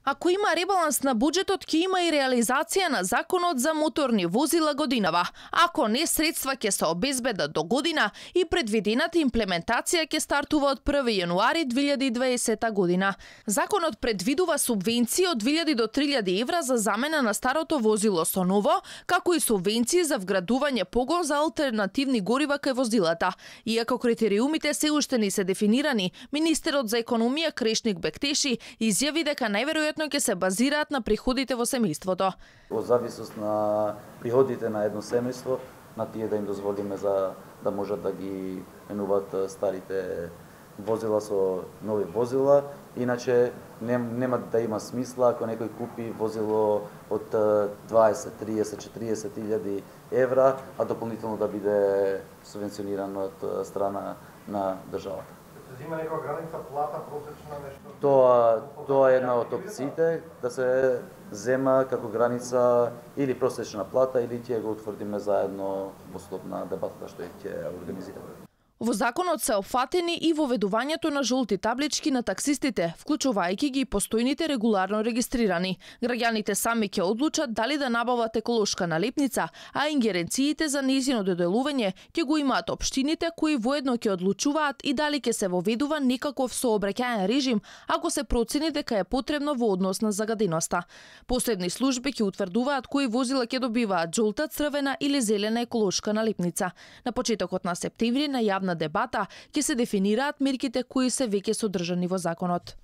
Ако има ребаланс на буџетот, ќе има и реализација на законот за моторни возила годинава. Ако не, средства ќе се обезбедат до година и предвидената имплементација ќе стартува од 1 јануари 2020 година. Законот предвидува субвенции од 2000 до 3000 евра за замена на старото возило со ново, како и субвенции за вградување погон за алтернативни горива кај возилата. Иако критериумите се уште не се дефинирани, министерот за економија Крешник Бектеши изјави дека најверојатно ќе се базираат на приходите во семејството. Во зависност на приходите на едно семејство, на тие да им дозволиме за да можат да ги менуваат старите возила со нови возила. Иначе нема да има смисла ако некој купи возило од 20, 30, 40 илјади евра, а дополнително да биде субвенциониран од страна на државата. Има некоја граница плата просечна нешто? Тоа е една од опциите да се зема како граница или просечна плата или ќе го утврдиме заедно во слоб на дебатата што ќе организираме. Во законот се опфатени и воведувањето на жолти таблички на таксистите, вклучувајќи ги и постојните регуларно регистрирани. Граѓаните сами ќе одлучат дали да набават еколошка налепница, а ингеренциите за нејзино доделување ќе го имаат општините кои воедно ќе одлучуваат и дали ќе се воведува некаков сообраќаен режим ако се процени дека е потребно во однос на загаденоста. Посебни служби ќе утврдуваат кои возила ќе добиваат жолта, црвена или зелена еколошка налепница. На почетокот на септември на јавна дебата ќе се дефинираат мерките кои се веќе содржани во законот.